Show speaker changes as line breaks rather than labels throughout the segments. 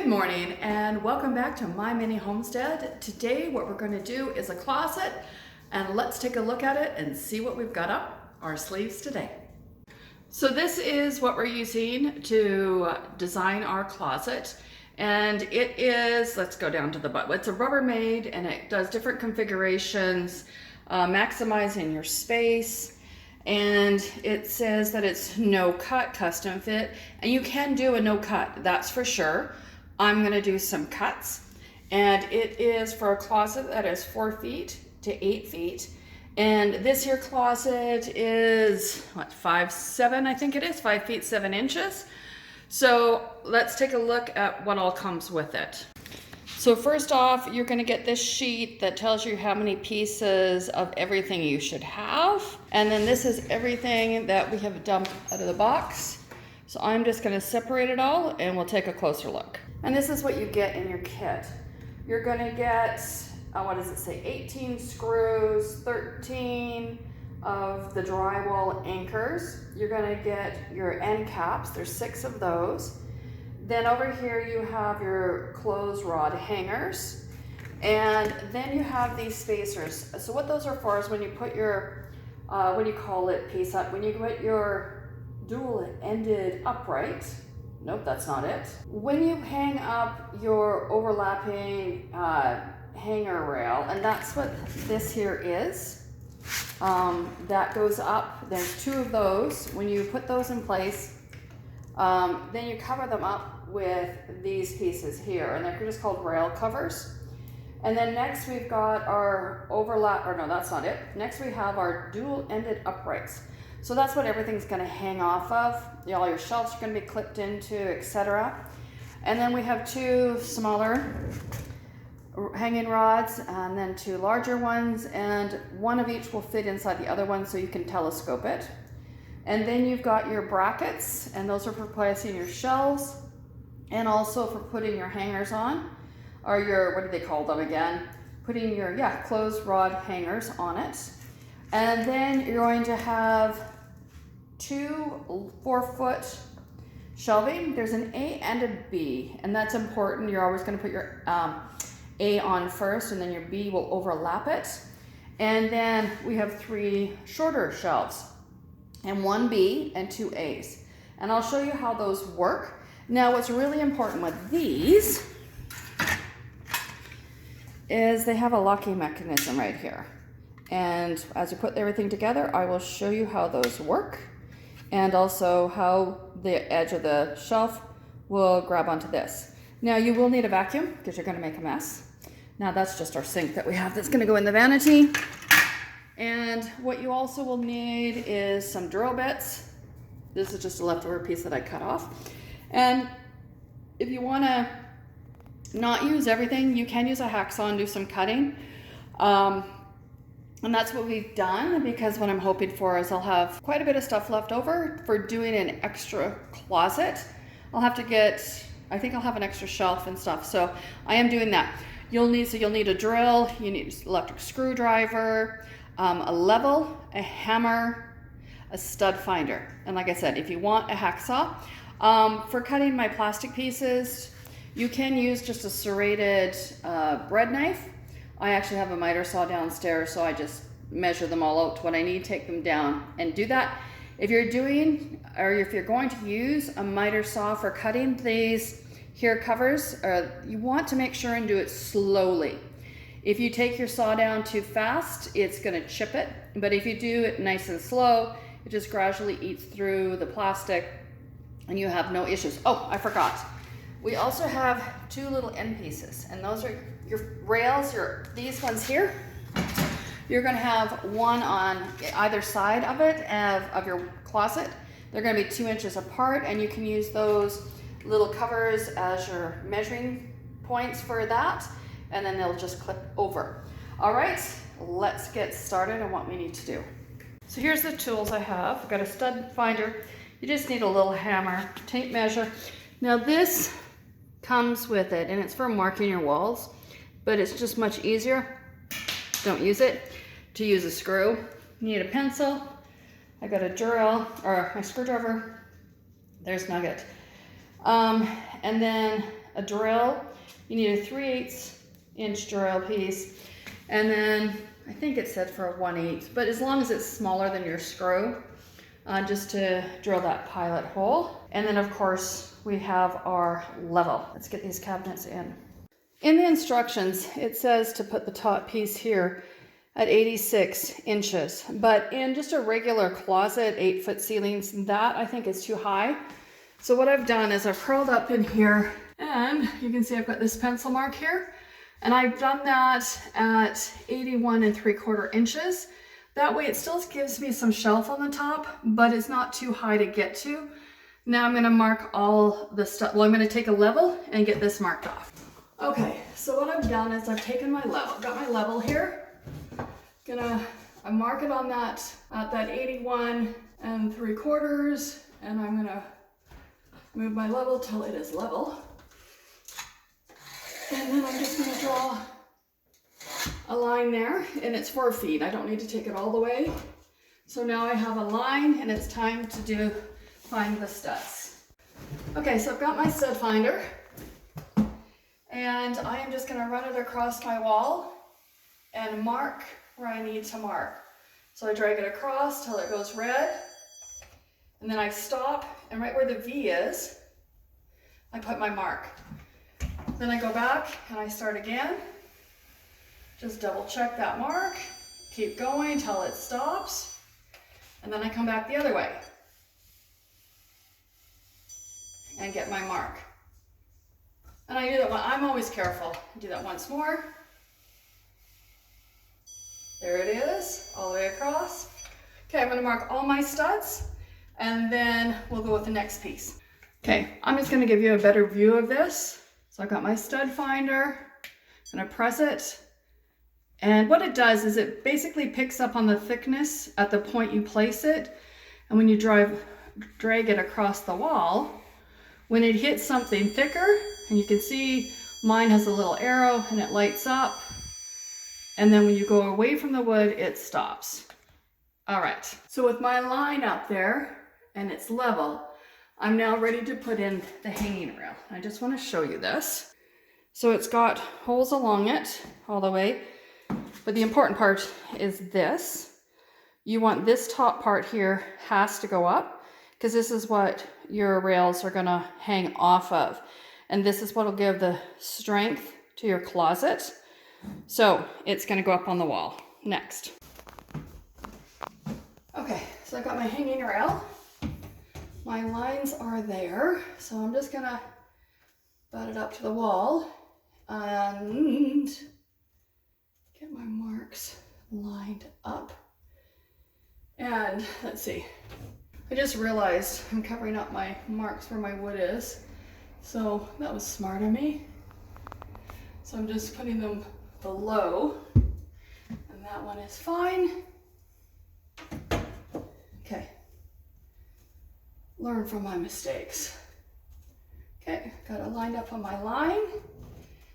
Good morning and welcome back to My Mini Homestead. Today what we're going to do is a closet, and let's take a look at it and see what we've got up our sleeves today. So this is what we're using to design our closet, and it is, let's go down to the bottom, it's a Rubbermaid and it does different configurations, maximizing your space. And it says that it's no cut custom fit, and you can do a no cut, that's for sure. I'm going to do some cuts, and it is for a closet that is 4 feet to 8 feet. And this here closet is what, 5'7", I think it is, 5 feet 7 inches. So let's take a look at what all comes with it. So first off, you're going to get this sheet that tells you how many pieces of everything you should have. And then this is everything that we have dumped out of the box. So I'm just going to separate it all and we'll take a closer look. And this is what you get in your kit. You're going to get, what does it say, 18 screws, 13 of the drywall anchors. You're going to get your end caps. There's 6 of those. Then over here you have your clothes rod hangers, and then you have these spacers. So what those are for is when you put your, what do you call it, piece up, when you put your dual-ended upright, nope, that's not it. When you hang up your overlapping hanger rail, and that's what this here is, that goes up, there's 2 of those. When you put those in place, then you cover them up with these pieces here, and they're just called rail covers. And then next we've got our overlap, or no, that's not it. Next we have our dual-ended uprights. So that's what everything's going to hang off of. All your shelves are going to be clipped into, etc. And then we have 2 smaller hanging rods, and then 2 larger ones, and one of each will fit inside the other one so you can telescope it. And then you've got your brackets, and those are for placing your shelves and also for putting your hangers on, or your, what do they call them again? Putting your, clothes rod hangers on it. And then you're going to have 2 4-foot shelving. There's an A and a B, and that's important. You're always going to put your A on first, and then your B will overlap it. And then we have 3 shorter shelves, and 1 B and 2 A's. And I'll show you how those work. Now what's really important with these is they have a locking mechanism right here. And as you put everything together, I will show you how those work, and also how the edge of the shelf will grab onto this. Now you will need a vacuum because you're going to make a mess. Now that's just our sink that we have that's going to go in the vanity. And what you also will need is some drill bits. This is just a leftover piece that I cut off. And if you want to not use everything, you can use a hacksaw and do some cutting. And that's what we've done, because what I'm hoping for is I'll have quite a bit of stuff left over for doing an extra closet. I'll have to get, I think I'll have an extra shelf and stuff. So I am doing that. You'll need a drill, you need an electric screwdriver, a level, a hammer, a stud finder. And like I said, if you want a hacksaw, for cutting my plastic pieces, you can use just a serrated bread knife. I actually have a miter saw downstairs, so I just measure them all out to what I need, take them down and do that. If you're doing, or if you're going to use a miter saw for cutting these here covers, you want to make sure and do it slowly. If you take your saw down too fast, it's going to chip it. But if you do it nice and slow, it just gradually eats through the plastic and you have no issues. Oh, I forgot. We also have 2 little end pieces, and those are your rails, these ones here. You're going to have one on either side of it, of your closet. They're going to be 2 inches apart, and you can use those little covers as your measuring points for that, and then they'll just clip over. All right, let's get started on what we need to do. So here's the tools I have. I've got a stud finder. You just need a little hammer, tape measure. Now this comes with it, and it's for marking your walls, but it's just much easier, don't use it, to use a screw. You need a pencil. I got a drill, or my screwdriver. There's Nugget. And then a drill. You need a 3/8 inch drill piece. And then I think it said for a 1/8, but as long as it's smaller than your screw, just to drill that pilot hole. And then of course we have our level. Let's get these cabinets in. In the instructions, it says to put the top piece here at 86 inches, but in just a regular closet, 8-foot ceilings, that I think is too high. So what I've done is I've curled up in here, and you can see I've got this pencil mark here, and I've done that at 81 3/4 inches. That way it still gives me some shelf on the top, but it's not too high to get to. Now I'm gonna mark all the stuff. Well, I'm gonna take a level and get this marked off. Okay, so what I've done is I've taken my level, got my level here. I mark it on that, at that 81 3/4, and I'm gonna move my level till it is level. And then I'm just gonna draw a line there, and it's 4 feet. I don't need to take it all the way. So now I have a line, and it's time to find the studs. Okay, so I've got my stud finder, and I am just gonna run it across my wall and mark where I need to mark. So I drag it across till it goes red, and then I stop, and right where the V is, I put my mark. Then I go back and I start again. Just double check that mark, keep going till it stops, and then I come back the other way and get my mark. And I do that one, I'm always careful. Do that once more. There it is, all the way across. Okay, I'm gonna mark all my studs, and then we'll go with the next piece. Okay, I'm just gonna give you a better view of this. So I've got my stud finder, I'm gonna press it, and what it does is it basically picks up on the thickness at the point you place it, and when you drag it across the wall, when it hits something thicker, and you can see mine has a little arrow and it lights up, and then when you go away from the wood, it stops. All right, so with my line up there and it's level, I'm now ready to put in the hanging rail. I just want to show you this. So it's got holes along it all the way, but the important part is this. You want this top part here has to go up, because this is what your rails are gonna hang off of. And this is what will give the strength to your closet. So it's gonna go up on the wall. Next. Okay, so I've got my hanging rail. My lines are there. So I'm just gonna butt it up to the wall and get my marks lined up. And let's see. I just realized I'm covering up my marks where my wood is. So that was smart of me. So I'm just putting them below, and that one is fine. Okay. Learn from my mistakes. Okay, got it lined up on my line.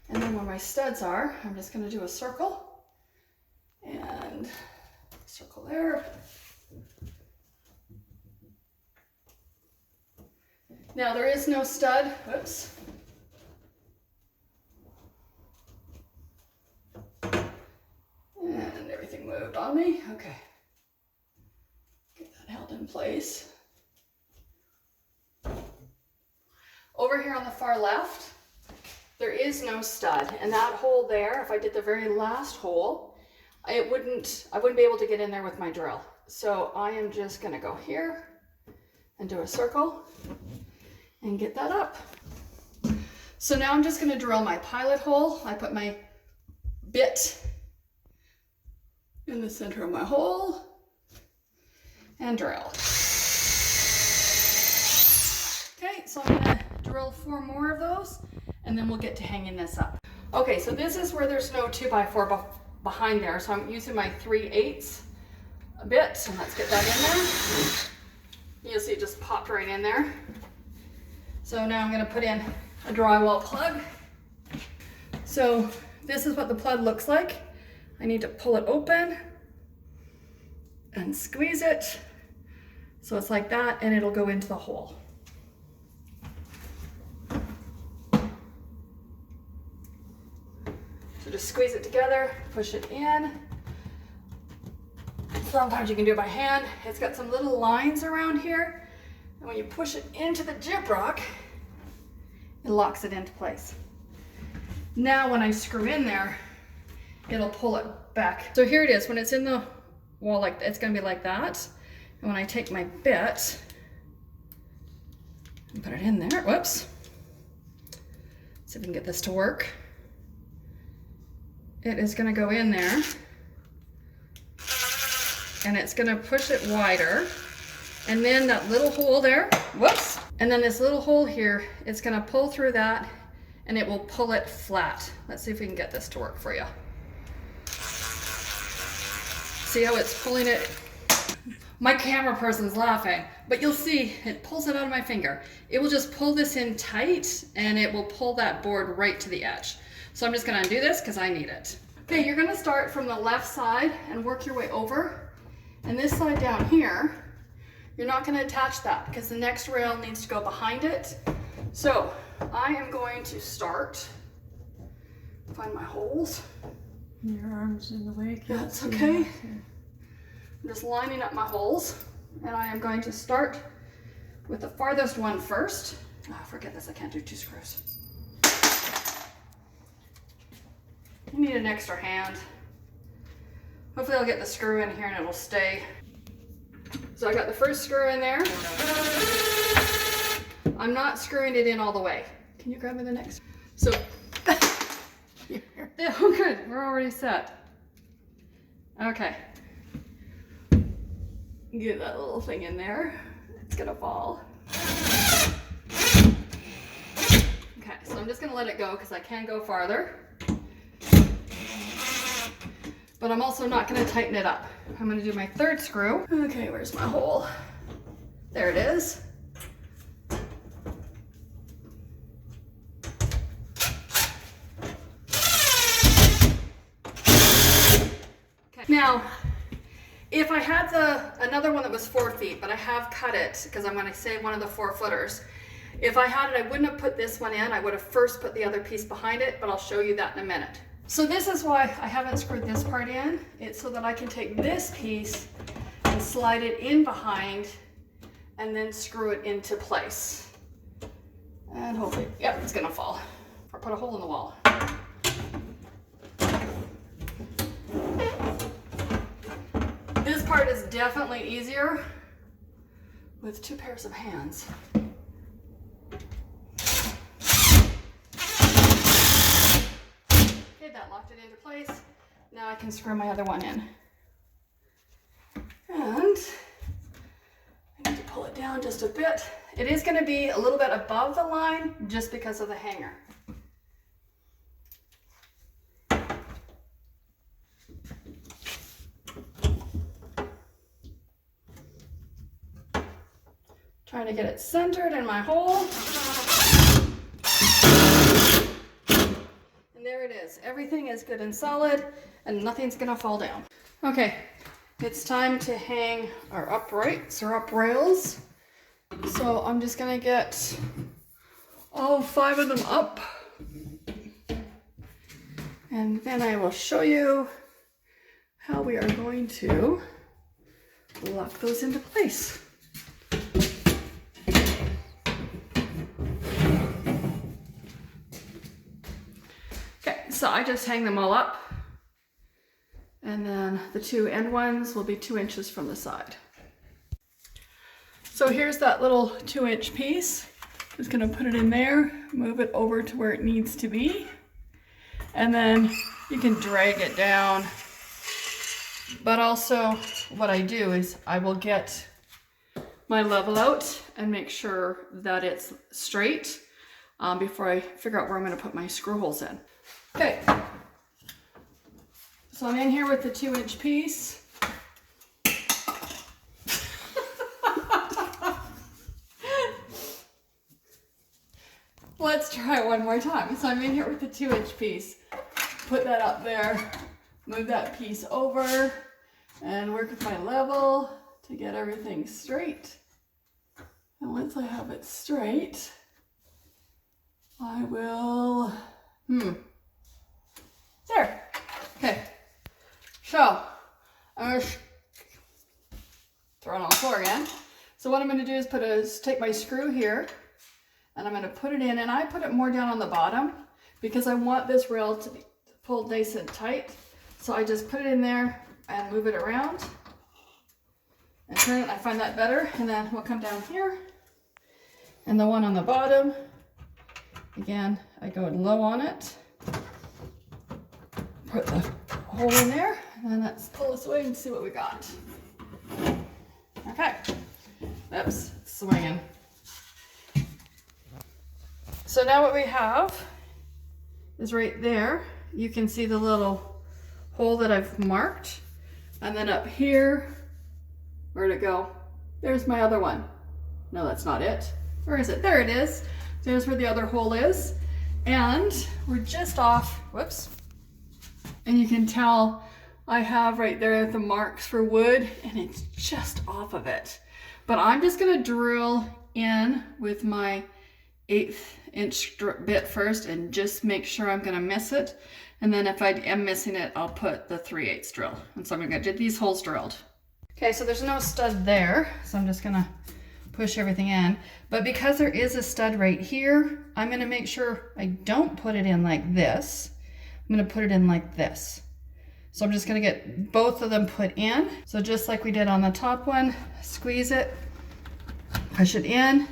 And then where my studs are, I'm just gonna do a circle. And circle there. Now there is no stud, whoops. And everything moved on me, okay. Get that held in place. Over here on the far left, there is no stud, and that hole there, if I did the very last hole, I wouldn't be able to get in there with my drill. So I am just gonna go here and do a circle and get that up. So now I'm just gonna drill my pilot hole. I put my bit in the center of my hole and drill. Okay, so I'm gonna drill 4 more of those, and then we'll get to hanging this up. Okay, so this is where there's no 2x4 behind there, so I'm using my 3/8 bit, and let's get that in there. You'll see it just popped right in there. So now I'm gonna put in a drywall plug. So this is what the plug looks like. I need to pull it open and squeeze it. So it's like that, and it'll go into the hole. So just squeeze it together, push it in. Sometimes you can do it by hand. It's got some little lines around here. And when you push it into the gyprock, it locks it into place. Now when I screw in there, it'll pull it back. So here it is. When it's in the wall, like it's gonna be like that. And when I take my bit and put it in there, whoops. See if we can get this to work. It is gonna go in there and it's gonna push it wider. And then that little hole there, whoops. And then this little hole here, it's gonna pull through that and it will pull it flat. Let's see if we can get this to work for you. See how it's pulling it? My camera person's laughing, but you'll see it pulls it out of my finger. It will just pull this in tight and it will pull that board right to the edge. So I'm just gonna undo this because I need it. Okay, you're gonna start from the left side and work your way over. And this side down here, you're not gonna attach that because the next rail needs to go behind it. So I am going to start, find my holes.
Your arm's in the way.
That's okay. I'm just lining up my holes and I am going to start with the farthest one first. Oh, forget this, I can't do 2 screws. You need an extra hand. Hopefully I'll get the screw in here and it'll stay. So I got the first screw in there. I'm not screwing it in all the way. Can you grab me the next? So, yeah, oh good, we're already set. Okay. Get that little thing in there. It's gonna fall. Okay, so I'm just gonna let it go because I can go farther. But I'm also not gonna tighten it up. I'm gonna do my 3rd screw. Okay, where's my hole? There it is. Okay. Now, if I had another one that was 4 feet, but I have cut it because I'm gonna save one of the 4-footers. If I had it, I wouldn't have put this one in. I would have first put the other piece behind it, but I'll show you that in a minute. So this is why I haven't screwed this part in. It's so that I can take this piece and slide it in behind and then screw it into place. And hopefully, yep, it's gonna fall. Or put a hole in the wall. This part is definitely easier with 2 pairs of hands. That locked it into place. Now I can screw my other one in. And I need to pull it down just a bit. It is going to be a little bit above the line just because of the hanger. Trying to get it centered in my hole. There it is. Everything is good and solid and nothing's gonna fall down. Okay, it's time to hang our uprights or up rails. So I'm just gonna get all 5 of them up. And then I will show you how we are going to lock those into place. So I just hang them all up and then the 2 end ones will be 2 inches from the side. So here's that little 2-inch piece. Just gonna put it in there, move it over to where it needs to be, and then you can drag it down. But also what I do is I will get my level out and make sure that it's straight before I figure out where I'm gonna put my screw holes in. Okay, so I'm in here with the 2-inch piece. Let's try it one more time. So I'm in here with the 2-inch piece. Put that up there, move that piece over, and work with my level to get everything straight. And once I have it straight, I will, there. do is take my screw here and I'm going to put it in, and I put it more down on the bottom because I want this rail to be pulled nice and tight. So I just put it in there and move it around and turn it. I find that better. And then we'll come down here, and the one on the bottom, again, I go low on it, put the hole in there, and then let's pull this away and see what we got. Okay, oops, it's swinging. So now what we have is right there. You can see the little hole that I've marked. And then up here, where'd it go? There's my other one. No, that's not it. Where is it? There it is. There's where the other hole is. And we're just off, whoops. And you can tell I have right there the marks for wood, and it's just off of it. But I'm just gonna drill in with my 1/8 inch bit first and just make sure I'm gonna miss it. And then if I am missing it, I'll put the 3/8 drill. And so I'm gonna get these holes drilled. Okay, so there's no stud there, so I'm just gonna push everything in. But because there is a stud right here, I'm gonna make sure I don't put it in like this. I'm gonna put it in like this. So I'm just gonna get both of them put in. So just like we did on the top one, squeeze it, push it in.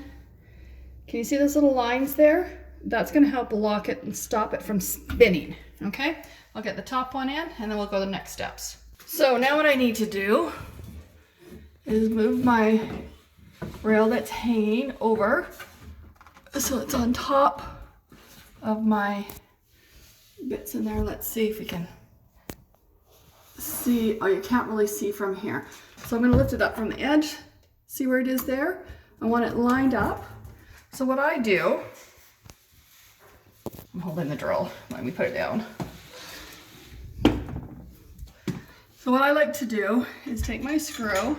Can you see those little lines there? That's gonna help lock it and stop it from spinning, okay? I'll get the top one in, and then we'll go to the next steps. So now what I need to do is move my rail that's hanging over so it's on top of my bits in there. Let's see if we can see. Oh, you can't really see from here. So I'm gonna lift it up from the edge. See where it is there? I want it lined up. So what I do, I'm holding the drill, let me put it down. So what I like to do is take my screw,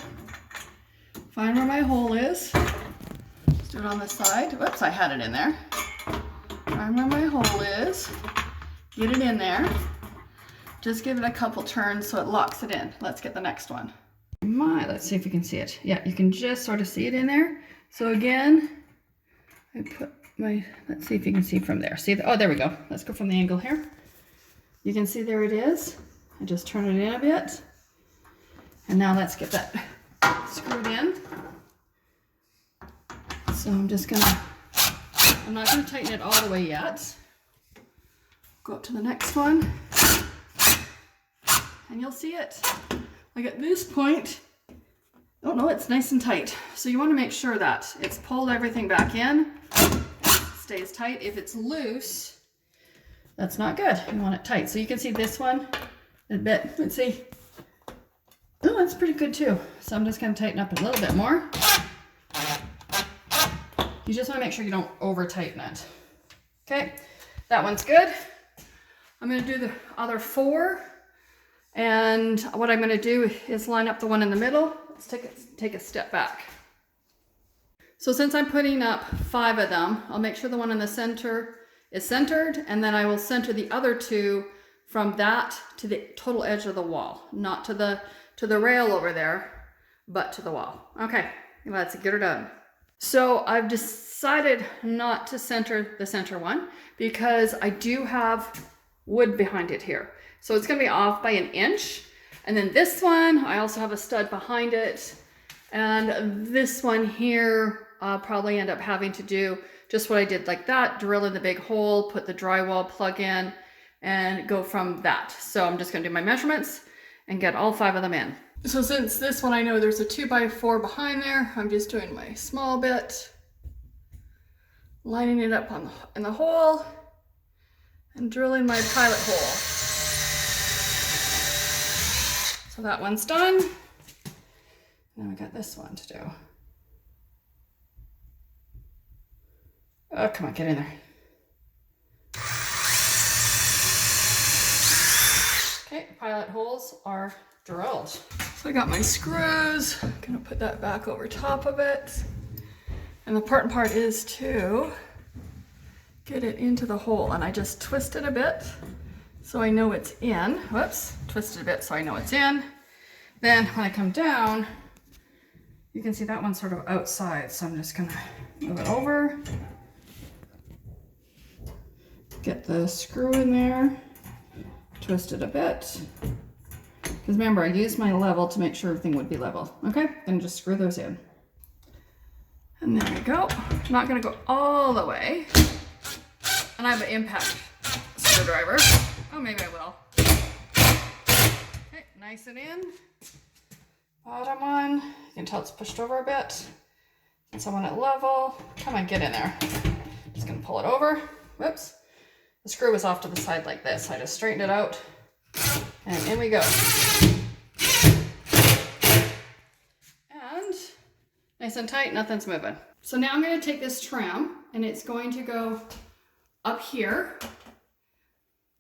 find where my hole is, let's do it on the side. Whoops, I had it in there. Find where my hole is, get it in there, just give it a couple turns so it locks it in. Let's get the next one. Let's see if you can see it. Yeah, you can just sort of see it in there. So again, I put my, let's see if you can see from there. See, oh, there we go. Let's go from the angle here. You can see there it is. I just turn it in a bit. And now let's get that screwed in. So I'm just gonna, I'm not gonna tighten it all the way yet. Go up to the next one. And you'll see it. Like at this point, oh no, it's nice and tight. So you want to make sure that it's pulled everything back in, stays tight. If it's loose, that's not good. You want it tight. So you can see this one a bit. Let's see. Oh, that's pretty good too. So I'm just going to tighten up a little bit more. You just want to make sure you don't over tighten it. Okay, that one's good. I'm going to do the other 4. And what I'm going to do is line up the one in the middle. Let's take a step back. So since I'm putting up 5 of them, I'll make sure the one in the center is centered, and then I will center the other 2 from that to the total edge of the wall, not to the rail over there, but to the wall. Okay, let's get her done. So I've decided not to center the center one because I do have wood behind it here. So it's gonna be off by 1 inch. And then this one, I also have a stud behind it. And this one here, I'll probably end up having to do just what I did like that, drill in the big hole, put the drywall plug in, and go from that. So I'm just gonna do my measurements and get all 5 of them in. So since this one I know there's a 2x4 behind there, I'm just doing my small bit, lining it up in the hole, and drilling my pilot hole. So that one's done. Now we got this one to do. Oh, come on, get in there. Okay, pilot holes are drilled. So I got my screws. I'm gonna put that back over top of it. And the important part is to get it into the hole. And I just twist it a bit so I know it's in. Whoops, twist it a bit so I know it's in. Then when I come down, You can see that one's sort of outside, so I'm just gonna move it over. Get the screw in there, twist it a bit. Because remember, I used my level to make sure everything would be level. Okay, then just screw those in. And there we go. I'm not gonna go all the way. And I have an impact screwdriver. Oh, maybe I will. Okay, nice and in. Bottom one, you can tell it's pushed over a bit. Since I want it level, come on, get in there. Just gonna pull it over. Whoops. The screw was off to the side like this. I just straightened it out, and in we go. And nice and tight, nothing's moving. So now I'm gonna take this trim, and it's going to go up here,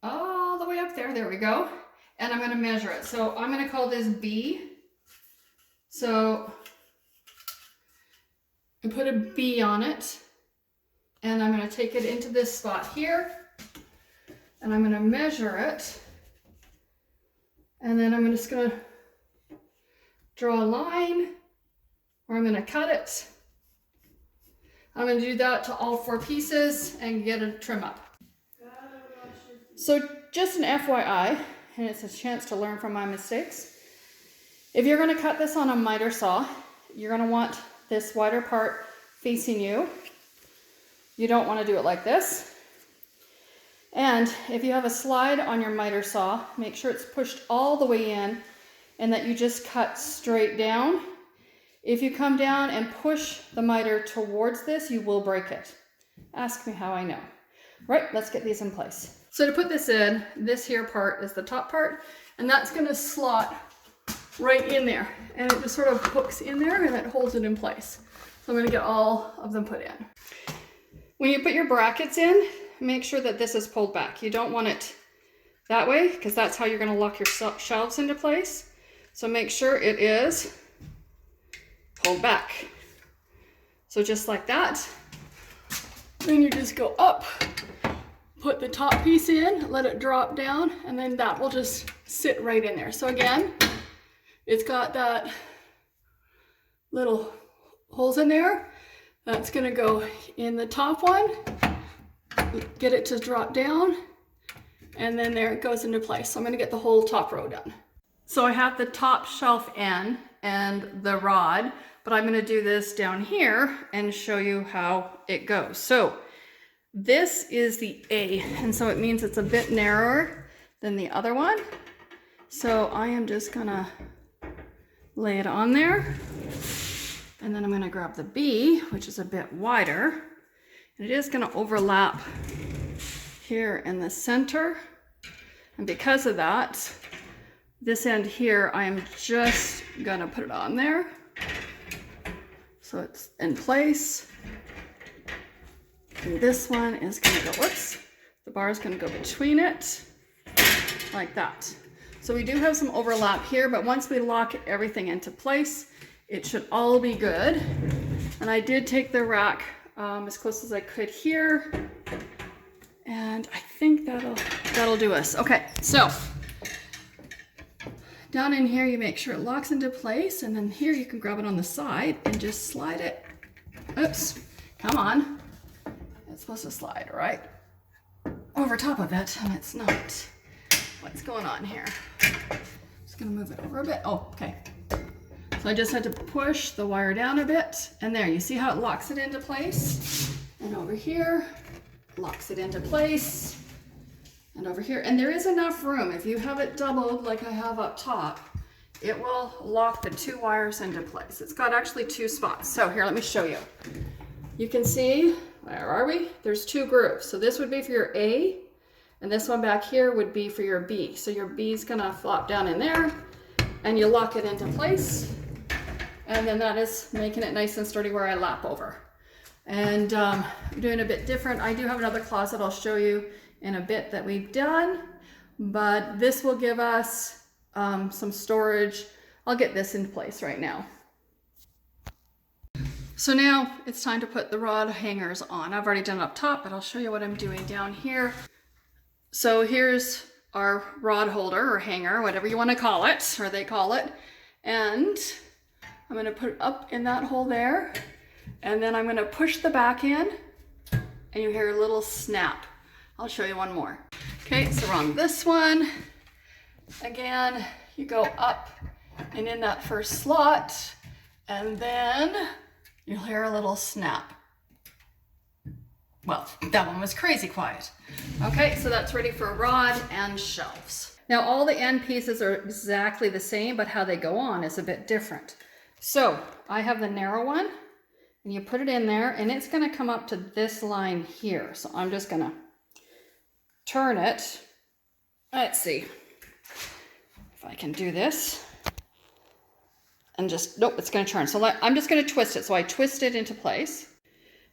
all the way up there. There we go. And I'm gonna measure it. So I'm gonna call this B. So I put a B on it, and I'm going to take it into this spot here, and I'm going to measure it, and then I'm just going to draw a line, or I'm going to cut it. I'm going to do that to all 4 pieces and get a trim up. So just an FYI, and it's a chance to learn from my mistakes. If you're going to cut this on a miter saw, you're going to want this wider part facing you. You don't want to do it like this. And if you have a slide on your miter saw, make sure it's pushed all the way in and that you just cut straight down. If you come down and push the miter towards this, you will break it. Ask me how I know. Right, let's get these in place. So to put this in, this here part is the top part, and that's going to slot right in there, and it just sort of hooks in there and it holds it in place. So I'm going to get all of them put in. When you put your brackets in, make sure that this is pulled back. You don't want it that way because that's how you're going to lock your shelves into place. So make sure it is pulled back. So just like that. Then you just go up, put the top piece in, let it drop down, and then that will just sit right in there. So again, it's got that little holes in there. That's gonna go in the top one, get it to drop down, and then there it goes into place. So I'm gonna get the whole top row done. So I have the top shelf in and the rod, but I'm gonna do this down here and show you how it goes. So this is the A, and so it means it's a bit narrower than the other one. So I am just gonna lay it on there, and then I'm going to grab the B, which is a bit wider, and it is going to overlap here in the center, and because of that, this end here, I am just going to put it on there so it's in place, and this one is going to go, whoops, the bar is going to go between it like that. So we do have some overlap here, but once we lock everything into place, it should all be good. And I did take the rack as close as I could here, and I think that'll do us. Okay, so down in here, you make sure it locks into place, and then here you can grab it on the side and just slide it. Oops, come on. It's supposed to slide right over top of it, and it's not. What's going on here? Just gonna move it over a bit. Oh, okay. So I just had to push the wire down a bit, and there, you see how it locks it into place? And over here, locks it into place, and over here. And there is enough room. If you have it doubled like I have up top, it will lock the 2 wires into place. It's got actually 2 spots. So here, let me show you. You can see, where are we? There's 2 grooves. So this would be for your A, and this one back here would be for your B. So your B is gonna flop down in there, and you lock it into place. And then that is making it nice and sturdy where I lap over. And I'm doing a bit different. I do have another closet I'll show you in a bit that we've done, but this will give us some storage. I'll get this in place right now. So now it's time to put the rod hangers on. I've already done it up top, but I'll show you what I'm doing down here. So here's our rod holder or hanger, whatever you want to call it, or they call it. And I'm going to put it up in that hole there, and then I'm going to push the back in, and you hear a little snap. I'll show you one more. Okay, so we're on this one. Again, you go up and in that first slot, and then you'll hear a little snap. Well, that one was crazy quiet. Okay, so that's ready for rod and shelves. Now all the end pieces are exactly the same, but how they go on is a bit different. So I have the narrow one, and you put it in there, and it's gonna come up to this line here. So I'm just gonna turn it. Let's see if I can do this. And just, nope, it's gonna turn. So I'm just gonna twist it. So I twist it into place.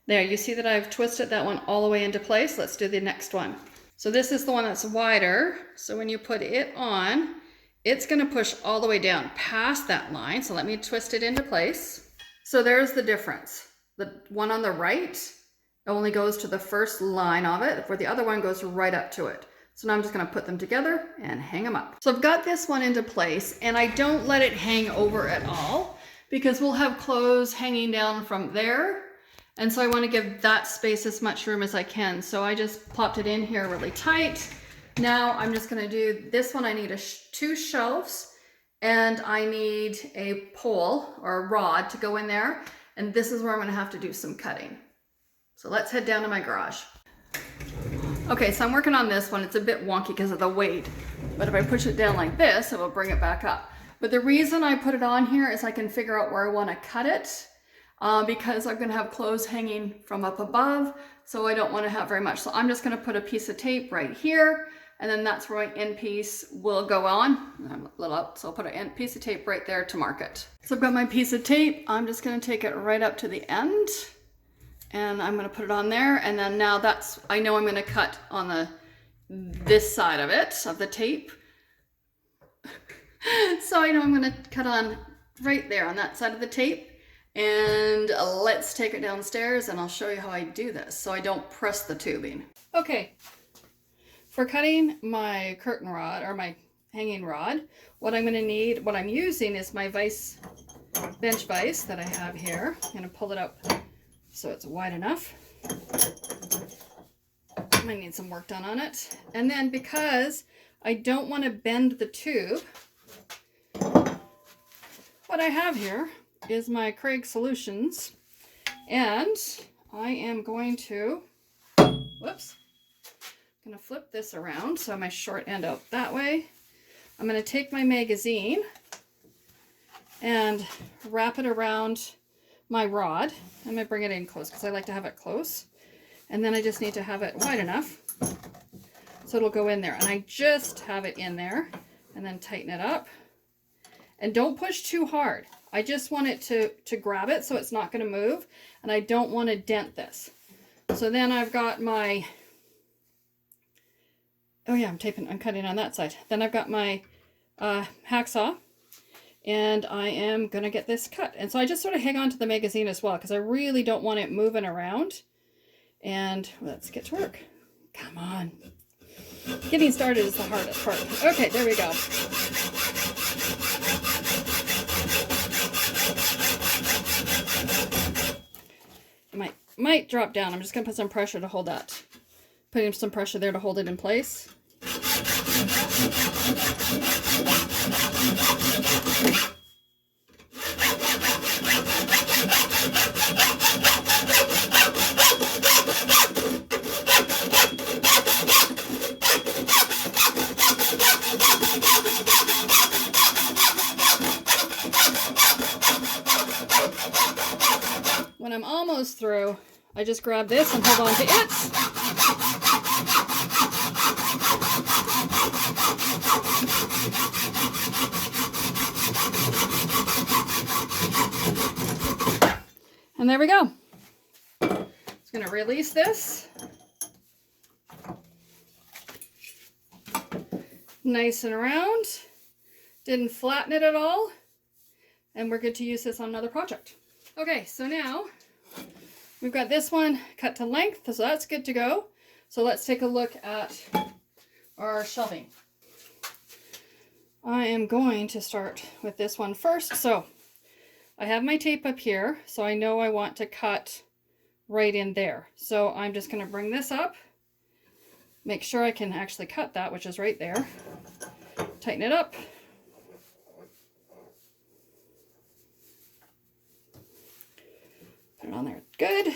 There, you see that I've twisted that one all the way into place. Let's do the next one. So this is the one that's wider. So when you put it on, it's gonna push all the way down past that line. So let me twist it into place. So there's the difference. The one on the right only goes to the first line of it, where the other one goes right up to it. So now I'm just gonna put them together and hang them up. So I've got this one into place, and I don't let it hang over at all because we'll have clothes hanging down from there. And so I want to give that space as much room as I can. So I just plopped it in here really tight. Now I'm just going to do this one. I need two shelves, and I need a pole or a rod to go in there. And this is where I'm going to have to do some cutting. So let's head down to my garage. Okay, so I'm working on this one. It's a bit wonky because of the weight, but if I push it down like this, it will bring it back up. But the reason I put it on here is I can figure out where I want to cut it. Because I'm going to have clothes hanging from up above, so I don't want to have very much. So I'm just going to put a piece of tape right here, and then that's where my end piece will go on. I'm a little up, so I'll put a piece of tape right there to mark it. So I've got my piece of tape. I'm just going to take it right up to the end, and I'm going to put it on there. And then now that's, I know I'm going to cut on this side of it, of the tape. So I know I'm going to cut on right there on that side of the tape. And let's take it downstairs and I'll show you how I do this so I don't press the tubing. Okay, for cutting my curtain rod or my hanging rod, what I'm going to need, what I'm using is my bench vise that I have here. I'm going to pull it up so it's wide enough. I might need some work done on it. And then because I don't want to bend the tube, what I have here is my Craig Solutions, and I am going to, whoops, I'm going to flip this around so my short end out that way. I'm going to take my magazine and wrap it around my rod. I'm going to bring it in close because I like to have it close, and then I just need to have it wide enough so it'll go in there, and I just have it in there and then tighten it up. And don't push too hard. I just want it to grab it so it's not going to move, and I don't want to dent this. So then I've got my, oh yeah, I'm cutting on that side. Then I've got my hacksaw, and I am going to get this cut. And so I just sort of hang on to the magazine as well because I really don't want it moving around. And let's get to work. Come on. Getting started is the hardest part. Okay, there we go. It might drop down. I'm just going to put some pressure to hold that. Putting some pressure there to hold it in place. When I'm almost through, I just grab this and hold on to it. And there we go. Just going to release this. Nice and round. Didn't flatten it at all. And we're good to use this on another project. Okay, so now we've got this one cut to length, so that's good to go. So let's take a look at our shelving. I am going to start with this one first. So
I have my tape up here, so I know I want to cut right in there. So I'm just going to bring this up, make sure I can actually cut that, which is right there. Tighten it up. Put it on there. Good.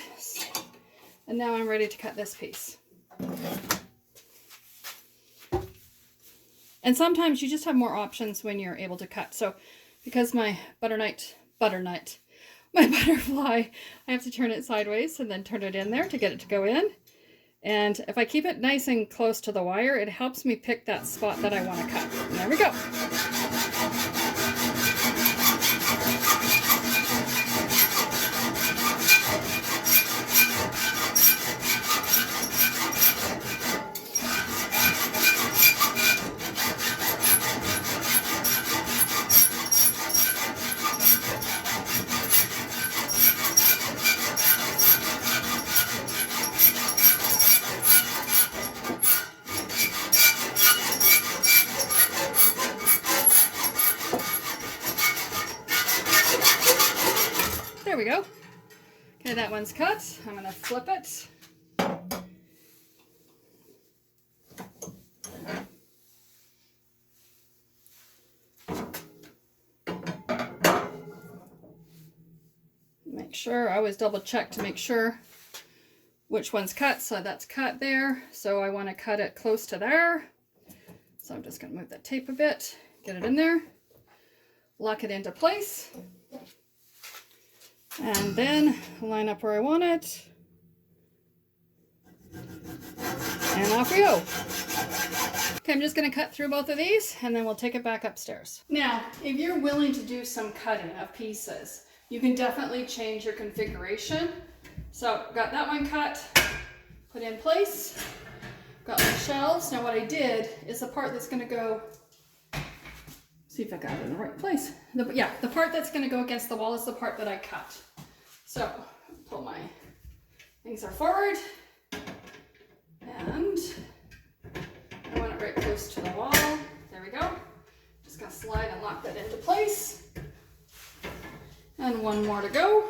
And now I'm ready to cut this piece. And sometimes you just have more options when you're able to cut. So because my butterfly, I have to turn it sideways and then turn it in there to get it to go in. And if I keep it nice and close to the wire, it helps me pick that spot that I want to cut. And there we go. There we go. Okay, that one's cut. I'm going to flip it. Make sure, I always double check to make sure which one's cut. So that's cut there. So I want to cut it close to there. So I'm just going to move that tape a bit, get it in there, lock it into place. And then line up where I want it. And off we go. Okay, I'm just going to cut through both of these and then we'll take it back upstairs. Now, if you're willing to do some cutting of pieces, you can definitely change your configuration. So got that one cut, put in place, got my shelves. Now what I did is the part that's going to go, see if I got it in the right place. The part that's going to go against the wall is the part that I cut. So pull my things are forward and I want it right close to the wall. There we go. Just gonna slide and lock that into place. And one more to go.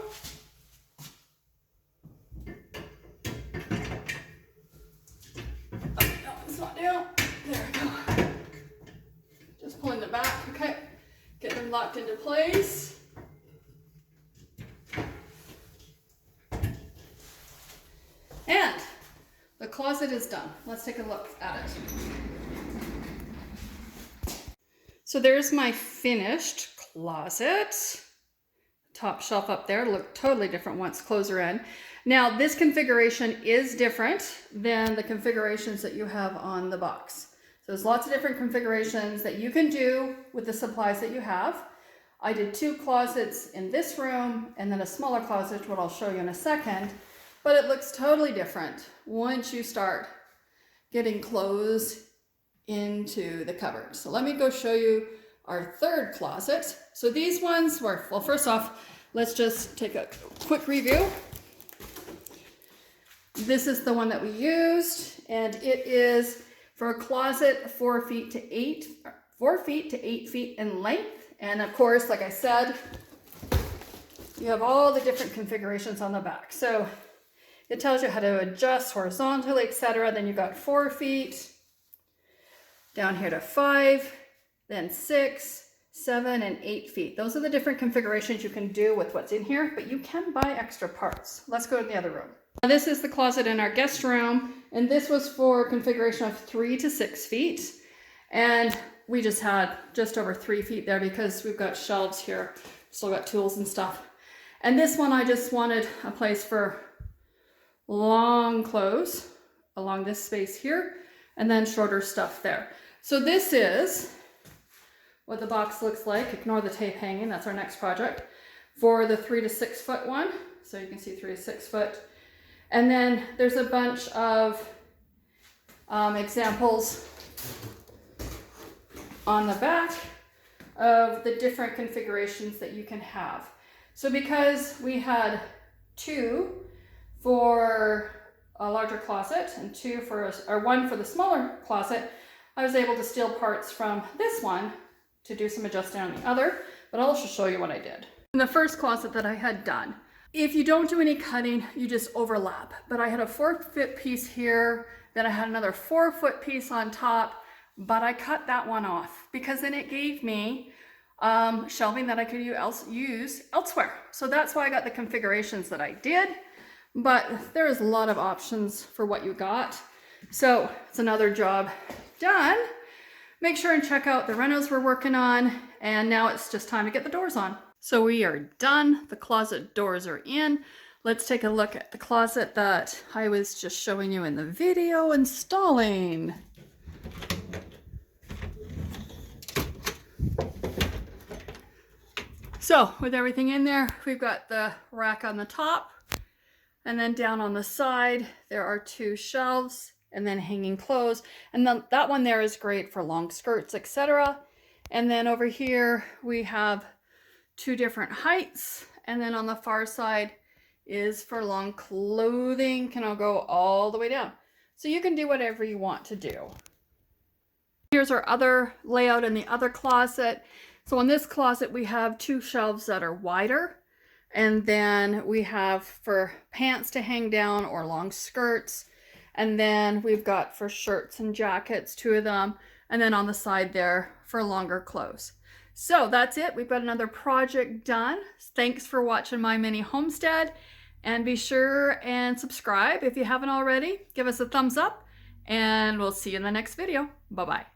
Oh, no, it's not down. There we go. Just pulling it back, okay. Get them locked into place. And the closet is done. Let's take a look at it. So there's my finished closet. Top shelf up there, look totally different once clothes are in. Now this configuration is different than the configurations that you have on the box. So there's lots of different configurations that you can do with the supplies that you have. I did 2 closets in this room and then a smaller closet, what I'll show you in a second. But it looks totally different once you start getting clothes into the cupboard. So let me go show you our third closet. So these ones were, well, first off, let's just take a quick review. This is the one that we used, and it is for a closet 4 feet to 8 feet in length. And of course, like I said, you have all the different configurations on the back. So it tells you how to adjust horizontally, etc. Then you've got 4 feet, down here to 5, then 6, 7, and 8 feet. Those are the different configurations you can do with what's in here, but you can buy extra parts. Let's go to the other room. Now, this is the closet in our guest room, and this was for configuration of 3 to 6 feet. And we just had just over 3 feet there because we've got shelves here, still got tools and stuff. And this one, I just wanted a place for long clothes along this space here, and then shorter stuff there. So this is what the box looks like. Ignore the tape hanging, that's our next project. For the 3 to 6 foot one. So you can see 3 to 6 foot. And then there's a bunch of examples on the back of the different configurations that you can have. So because we had 2 for a larger closet and 2 for, or 1 for the smaller closet, I was able to steal parts from this one to do some adjusting on the other, but I'll also show you what I did. In the first closet that I had done. If you don't do any cutting, you just overlap. But I had a 4-foot piece here, then I had another 4-foot piece on top, but I cut that one off because then it gave me shelving that I could use elsewhere. So that's why I got the configurations that I did, but there's a lot of options for what you got. So it's another job done. Make sure and check out the renos we're working on, and now it's just time to get the doors on. So we are done. The closet doors are in. Let's take a look at the closet that I was just showing you in the video installing. So with everything in there, we've got the rack on the top, and then down on the side, there are 2 shelves, and then hanging clothes. And then that one there is great for long skirts, etc. And then over here, we have 2 different heights. And then on the far side is for long clothing, can all go all the way down. So you can do whatever you want to do. Here's our other layout in the other closet. So in this closet, we have 2 shelves that are wider. And then we have for pants to hang down or long skirts. And then we've got for shirts and jackets, 2 of them. And then on the side there for longer clothes. So that's it. We've got another project done. Thanks for watching My Mini Homestead. And be sure and subscribe if you haven't already. Give us a thumbs up. And we'll see you in the next video. Bye-bye.